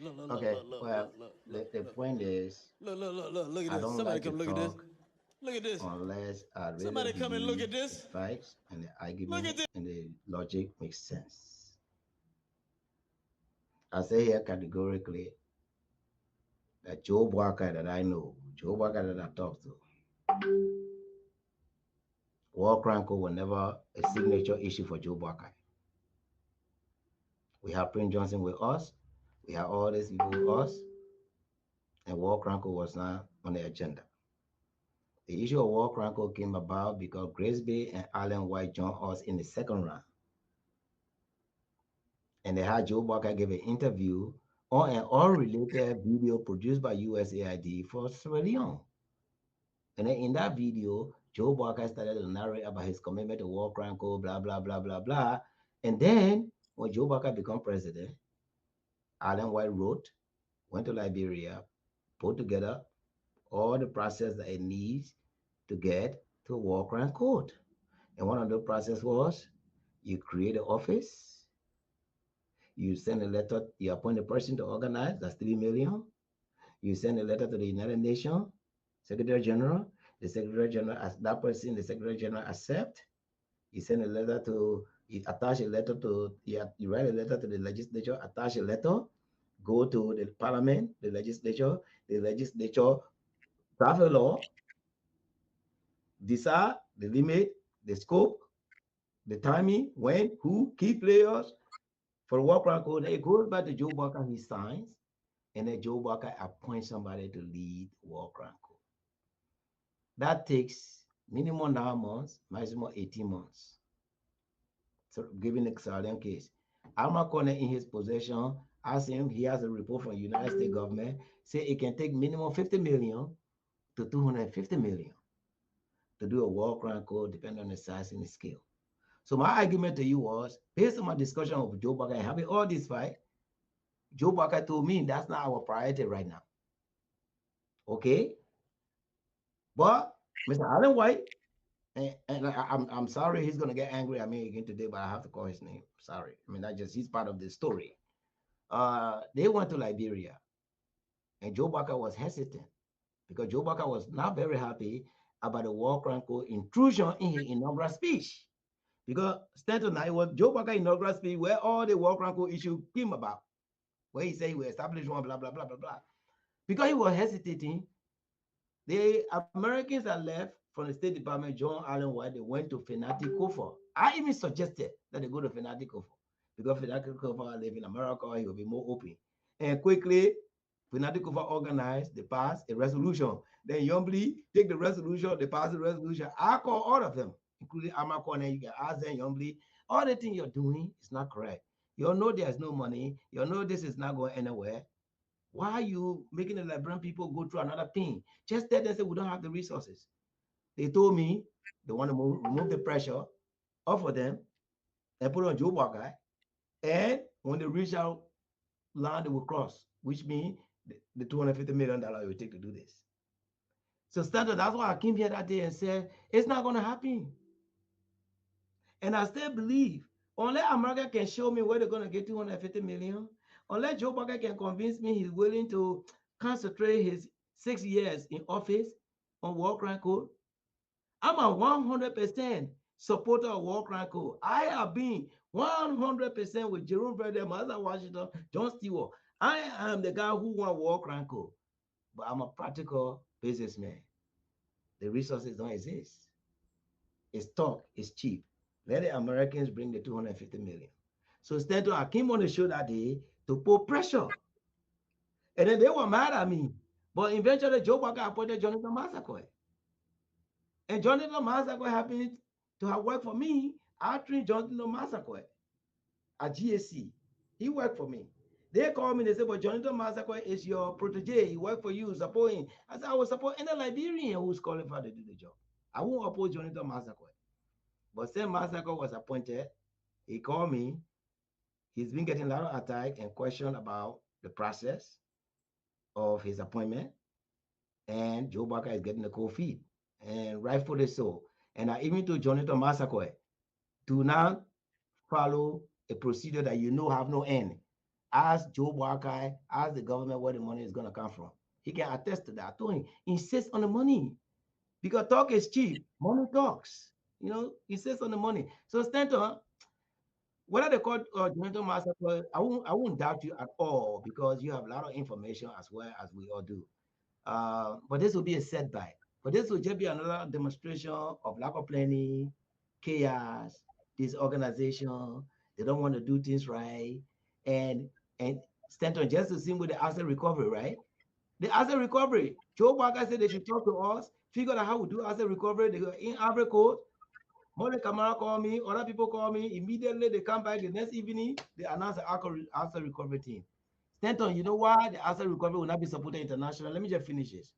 Okay, well, the point is, Look at I this. don't Somebody like to come look at this. talk Look at this. unless I really Somebody come and look believe at the this. facts and the Look at argument this. and the logic makes sense. I say here categorically that Joe Walker that I know, Joe Walker that I talk to, War Cranko was never a signature issue for Joe Walker. We have Prince Johnson with us, we have all these people with us, and War Cranko was not on the agenda. The issue of War Cranko came about because Grace Bay and Allen White joined us in the second round. And they had Joe Barker give an interview on an unrelated video produced by USAID for Sierra Leone. And then in that video, Joe Barker started to narrate about his commitment to war crime code, blah, blah, blah, blah, blah. And then when Joe Barker became president, Allen White wrote, went to Liberia, put together all the process that it needs to get to a war crime code. And one of the process was you create an office, you send a letter, you appoint a person to organize, that's 3 million. You send a letter to the United Nations, Secretary General, the Secretary General, as that person, the Secretary General accept. You send a letter to, you attach a letter to, you write a letter to the legislature, attach a letter, go to the parliament, the legislature draft a law, decide the limit, the scope, the timing, when, who, key players for the work code. It goes back to Joe Barker, he signs, and then Joe Barker appoints somebody to lead war crime code. That takes minimum 9 months, maximum 18 months. So given the Salem case, Alma Corner in his possession asked him, he has a report from the United States government, say it can take minimum 50 million to 250 million to do a war crime code, depending on the size and the scale. So my argument to you was, based on my discussion with Joe Barker and having all this fight, Joe Barker told me that's not our priority right now. Okay? But Mr. Allen White, and I'm sorry he's gonna get angry at me again today, but I have to call his name. Sorry. I mean, that just he's part of the story. They went to Liberia, and Joe Barker was hesitant because Joe Barker was not very happy about the war crime code intrusion in his inaugural speech. Because Stanton, it was Joe Barker inaugural speech where all the war crime code issue came about, where he said he will establish one, blah, blah, blah, blah, blah. Because he was hesitating, the Americans that left from the State Department, John Allen White, they went to Fenati Kofor. I even suggested that they go to Fenati Kofor because Fenati Kofor live in America, he will be more open. And quickly, Fenati Kofor organized, they passed a resolution. Then Yombly take the resolution, they pass the resolution. I call all of them, including Amakon, and you can ask them, Yombly, all the thing you're doing is not correct. You know there's no money. You know this is not going anywhere. Why are you making the Liberian people go through another pain? Just tell them, say, we don't have the resources. They told me they want to remove the pressure off of them and put on Joe Barker. And when they reach out, land they will cross, which means the $250 million it will take to do this. So Stanton, that's why I came here that day and said, it's not going to happen. And I still believe, unless America can show me where they're going to get 250 million, unless Joe Biden can convince me he's willing to concentrate his 6 years in office on war crime code, I'm a 100% supporter of war crime code. I have been 100% with Jerome Verde, Martha Washington, John Stewart. I am the guy who want war crime code, but I'm a practical businessman. The resources don't exist. It's talk, it's cheap. Let the Americans bring the 250 million. So Stanton, I came on the show that day to put pressure. And then they were mad at me. But eventually Joe Barker appointed Jonathan Massaquoi. And Jonathan Massaquoi happened to have worked for me. I trained Jonathan Massaquoi at GSC. He worked for me. They called me, they said, but Jonathan Massaquoi is your protege. He worked for you, support him. I said, I will support any Liberian who's qualified to do the job. I won't oppose Jonathan Massaquoi. But since Massaquoi was appointed, he called me. He's been getting a lot of attack and question about the process of his appointment. And Joe Barker is getting the cold feet, and rightfully so. And I even told Jonathan Massaquoi to now follow a procedure that you know have no end. Ask Joe Barker, ask the government where the money is going to come from. He can attest to that. I told him, insist on the money because talk is cheap. Money talks. Insist on the money. So Stanton, whether they call Jonathan Massacre, I won't doubt you at all because you have a lot of information as well as we all do. But this will be a setback. But this will just be another demonstration of lack of planning, chaos, disorganization. They don't want to do things right. And Stanton, just the same with the asset recovery, right? The asset recovery. Joe Barker said they should talk to us, figure out how we do asset recovery. They go in Ivory Coast. More Camara call me, other people call me. Immediately they come back the next evening, they announce the asset recovery team. Stanton, you know why the asset recovery will not be supported internationally? Let me just finish this.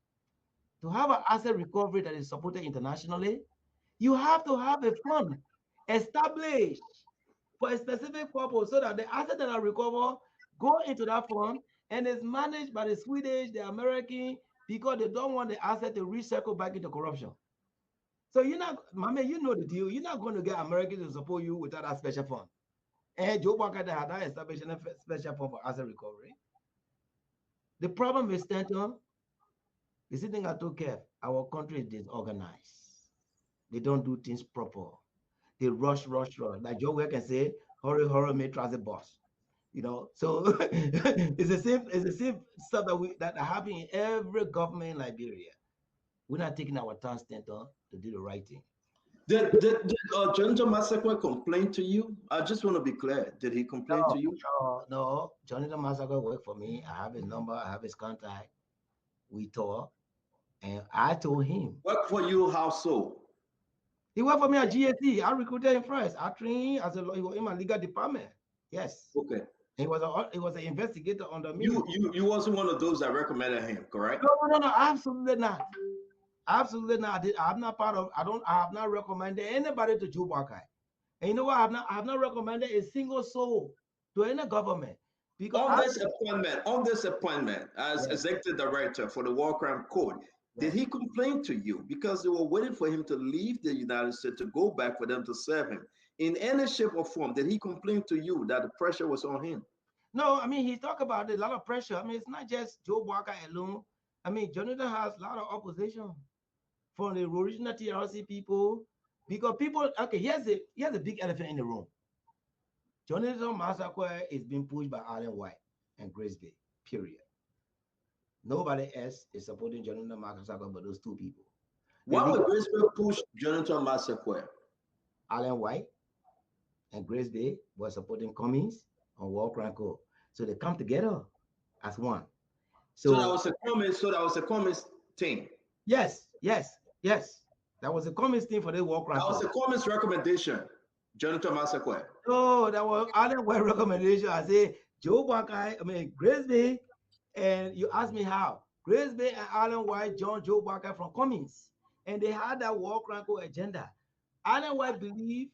To have an asset recovery that is supported internationally, you have to have a fund established for a specific purpose so that the assets that are recovered go into that fund and is managed by the Swedish, the American, because they don't want the asset to recycle back into corruption. So you're not, my man, you know the deal. You're not going to get Americans to support you without that special fund. And Joe Barker had that established a special fund for asset recovery. The problem is Stanton, the same thing I took care. Our country is disorganized. They don't do things proper. They rush, rush, rush. Like Joe Work can say, hurry, hurry, may transit bus. So it's the same stuff that happen in every government in Liberia. We're not taking our time, Stanton, to do the right thing. Did Jonathan Massacre complain to you? I just want to be clear. Did he complain No, to you? no, no. Johnny the Massacre worked for me. I have his number. I have his contact. We talk, and I told him Work for you, how so? he worked for me at GSC. I recruited him first. I trained him as a lawyer. He was in my legal department. Yes, Okay. he was an investigator under me. You wasn't one of those that recommended him, correct? No, no, no, no, absolutely not. Absolutely not. I'm not part of. I have not recommended anybody to Joe Barker. And you know what? I have not recommended a single soul to any government because On this appointment as yeah, executive director for the War Crime Code, did yes. he complain to you because they were waiting for him to leave the United States to go back for them to serve him in any shape or form? Did he complain to you that the pressure was on him? No, I mean he talked about a lot of pressure. I mean it's not just Joe Barker alone. I mean Jonathan has a lot of opposition from the original TRC people because people. Okay, here's a big elephant in the room. Jonathan Massacre is being pushed by Allen White and Grace Bay. Period. Nobody else is supporting Jonathan Massacre but those two people. The Why would legal Griswold push Jonathan Massacre? Allen White and Grace Bay were supporting Cummings on War Crime Code. So they come together as one. So that So was a comment. So that was a comment thing. yes, yes, yes. That was a Cummings thing for the War Crime That was Code. a comment's recommendation. Jonathan Massacre. No, that was Allen White recommendation. I say Joe Buckeye, I mean Grace Bay, and you ask me how. Grace Bay and Allen White joined Joe Buckeye from Cummings, and they had that War Crime Code agenda. Allen White believed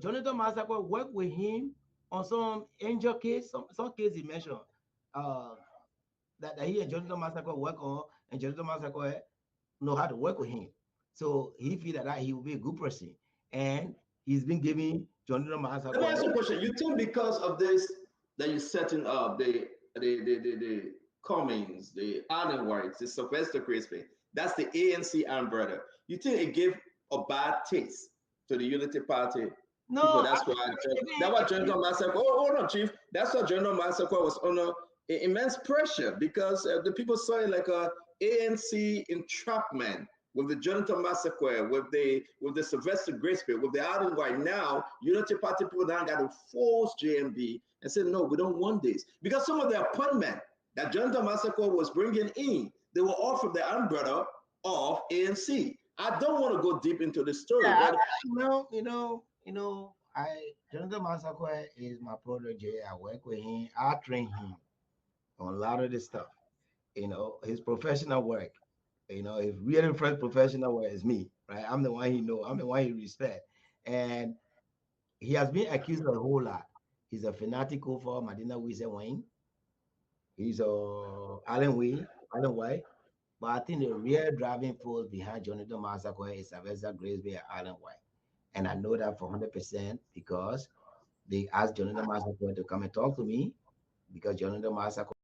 Jonathan Massacre worked with him on some angel case, some case he mentioned uh, that he and Jonathan Massacre work on, and Jonathan Massacre know how to work with him. So he feel that he will be a good person, and he's been giving Jonathan Let me Massacre. ask you a question. You think because of this that you're setting up the Cummings, the Allen Whites, the Sylvester Crispy, that's the ANC umbrella. You think it gave a bad taste to the Unity Party people? No, That's why General Massacre. Oh, hold on, Chief. That's why General Massacre was under immense pressure because the people saw it like a ANC entrapment with the Jonathan Massacre, with the Sylvester Grisby, with the Allen White. Now, Unity Party people now got to force JMB and say, no, we don't want this. Because some of the appointment that Jonathan Massacre was bringing in, they were all from the umbrella of ANC. I don't want to go deep into the story, yeah, but I Jonathan Massacre is my protege. I work with him. I train him on a lot of this stuff. His professional work. His really first professional work is me, right? I'm the one he know. I'm the one he respect, and he has been accused of a whole lot. He's a fanatical for Madina Wise Wayne. He's Allen White. But I think the real driving force behind Jonathan Massacre is Sylvester Grisby and Allen White. And I know that for 100% because they asked Jonathan Massacre to come and talk to me. because Jonathan Massacre